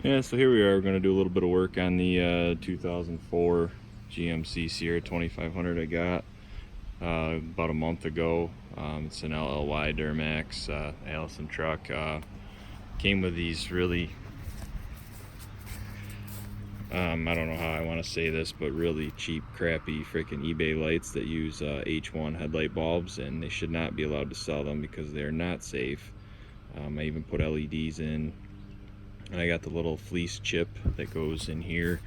Yeah, so here we are. We're going to do a little bit of work on the 2004 GMC Sierra 2500 I got about a month ago. It's an LLY Duramax Allison truck. Came with these really, I don't know how I want to say this, but really cheap, crappy freaking eBay lights that use H1 headlight bulbs, and they should not be allowed to sell them because they're not safe. I even put LEDs in. And I got the little fleece chip that goes in here.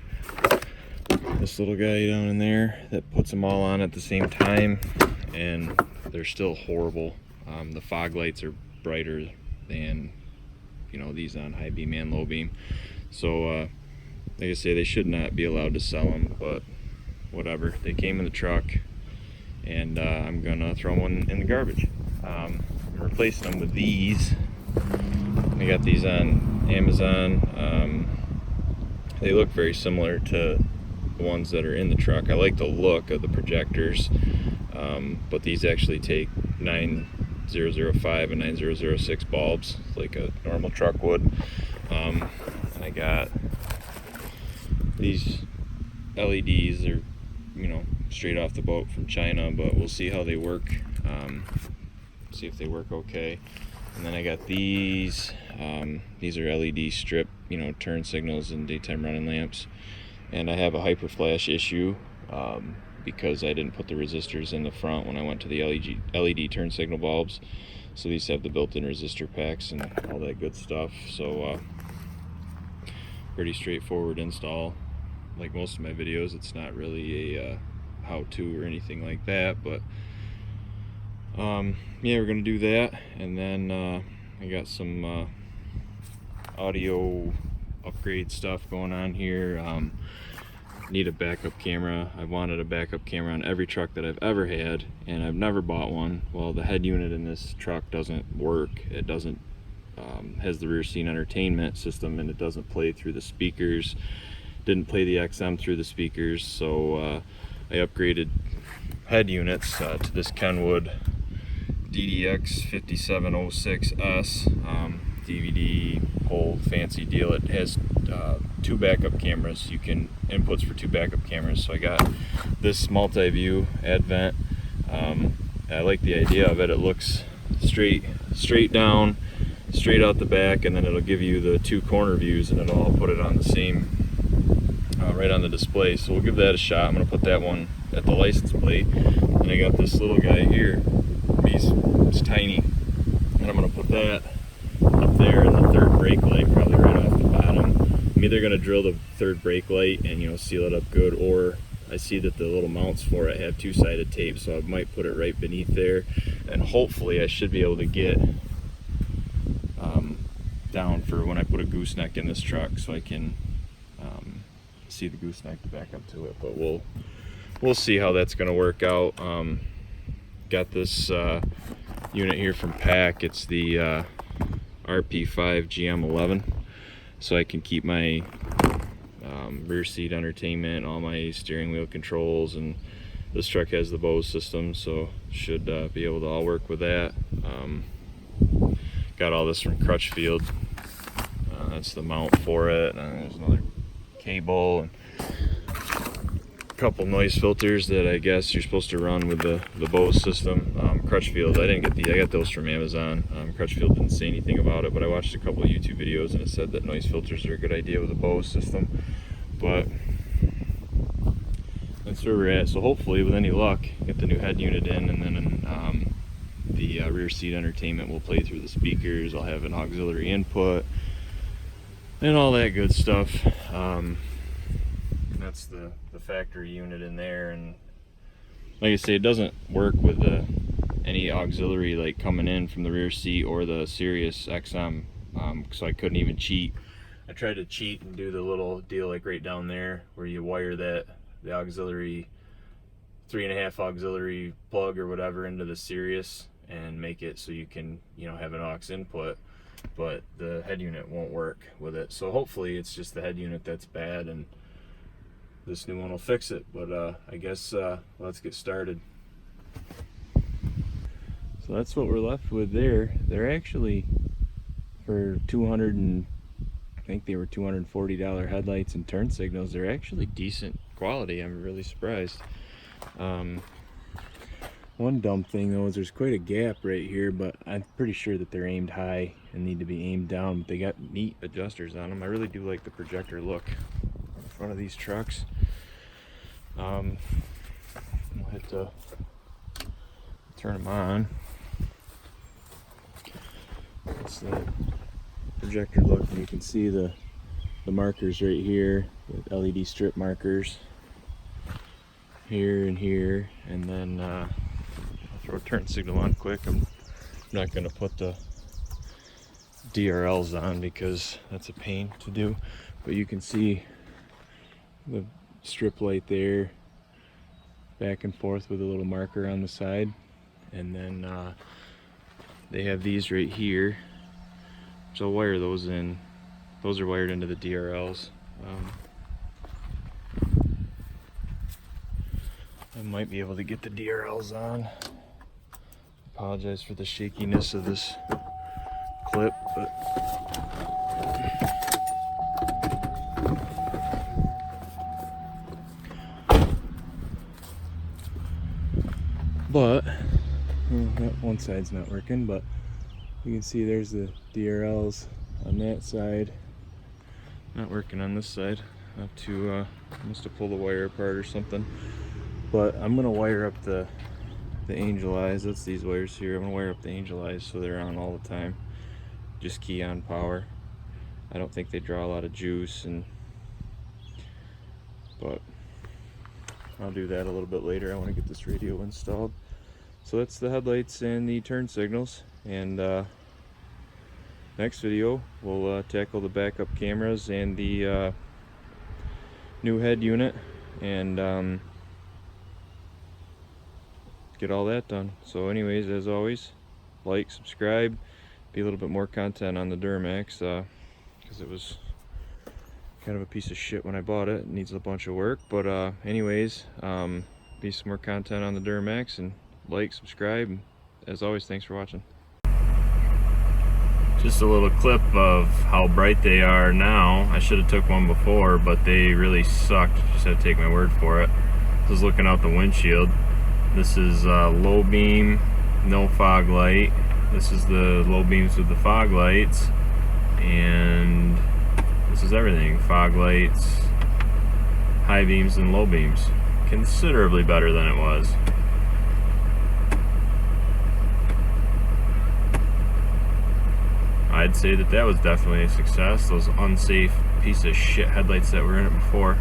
This little guy down in there that puts them all on at the same time, and they're still horrible. The fog lights are brighter than, you know, these on high beam and low beam. So like I say, they should not be allowed to sell them, but whatever. They came in the truck, and I'm gonna throw them in the garbage. I'm replacing them with these. I got these on Amazon. They look very similar to the ones that are in the truck. I like the look of the projectors, but these actually take 9005 and 9006 bulbs like a normal truck would. I got these LEDs. They're, you know, straight off the boat from China, but we'll see how they work. See if they work okay. And then I got these. These are LED strip, you know, turn signals and daytime running lamps. And I have a hyper flash issue because I didn't put the resistors in the front when I went to the LED turn signal bulbs. So these have the built-in resistor packs and all that good stuff. So pretty straightforward install. Like most of my videos, it's not really a how-to or anything like that, but yeah, we're gonna do that. And then I got some audio upgrade stuff going on here. Need a backup camera. I wanted a backup camera on every truck that I've ever had, and I've never bought one. Well, the head unit in this truck doesn't work. It doesn't has the rear seat entertainment system, and it doesn't play through the speakers. Didn't play the XM through the speakers, so I upgraded head units to this Kenwood DDX 5706S DVD, whole fancy deal. It has two backup cameras. You can inputs for two backup cameras. So I got this multi-view advent. I like the idea of it. It looks straight down, straight out the back, and then it'll give you the two corner views, and it'll all put it on the same right on the display. So we'll give that a shot. I'm gonna put that one at the license plate, and I got this little guy here. It's tiny, and I'm gonna put that up there in the third brake light, probably right off the bottom. I'm either gonna drill the third brake light and, you know, seal it up good, or I see that the little mounts for it have two-sided tape, so I might put it right beneath there, and hopefully I should be able to get down for when I put a gooseneck in this truck, so I can see the gooseneck to back up to it. But we'll see how that's gonna work out. Got this unit here from PAC. It's the RP5 GM11, so I can keep my rear seat entertainment, all my steering wheel controls, and this truck has the Bose system, so should be able to all work with that. Got all this from Crutchfield. That's the mount for it, and there's another cable and a couple noise filters that I guess you're supposed to run with the Bose system. Crutchfield, I didn't get these. I got those from Amazon. Crutchfield didn't say anything about it, but I watched a couple of YouTube videos and it said that noise filters are a good idea with the Bose system. But that's where we're at. So hopefully, with any luck, get the new head unit in, and then the rear seat entertainment will play through the speakers. I'll have an auxiliary input and all that good stuff. That's the factory unit in there, and like I say, it doesn't work with any auxiliary like coming in from the rear seat or the Sirius XM, so I couldn't even cheat. I tried to cheat and do the little deal like right down there where you wire the auxiliary 3.5 auxiliary plug or whatever into the Sirius and make it so you can, you know, have an aux input, but the head unit won't work with it. So hopefully it's just the head unit that's bad, and this new one will fix it. But I guess let's get started. So that's what we're left with there. They're actually, for 200 and I think they were $240 headlights and turn signals. They're actually decent quality. I'm really surprised. One dumb thing though is there's quite a gap right here, but I'm pretty sure that they're aimed high and need to be aimed down. But they got neat adjusters on them. I really do like the projector look on the front of these trucks. We'll have to turn them on. It's the projector look, and you can see the markers right here, the LED strip markers here and here, and then I'll throw a turn signal on quick. I'm not going to put the DRLs on because that's a pain to do, but you can see the strip light there, back and forth with a little marker on the side, and then they have these right here, which I'll wire those in. Those are wired into the DRLs. I might be able to get the DRLs on. Apologize for the shakiness of this clip, but that one side's not working, but you can see there's the DRLs on that side. Not working on this side. I have to must have pulled the wire apart or something. But I'm gonna wire up the angel eyes. That's these wires here. I'm gonna wire up the angel eyes so they're on all the time. Just key on power. I don't think they draw a lot of juice, but I'll do that a little bit later. I want to get this radio installed. So that's the headlights and the turn signals, and next video we'll tackle the backup cameras and the new head unit, and get all that done. So anyways, as always, like, subscribe, be a little bit more content on the Duramax, because it was kind of a piece of shit when I bought it. It needs a bunch of work, but anyways, be some more content on the Duramax, and like, subscribe, and as always, thanks for watching. Just a little clip of how bright they are now. I should have took one before, but they really sucked. Just had to take my word for it. I was looking out the windshield. This is low beam, no fog light. This is the low beams with the fog lights, and this is everything. Fog lights, high beams, and low beams. Considerably better than it was. I'd say that was definitely a success. Those unsafe piece of shit headlights that were in it before.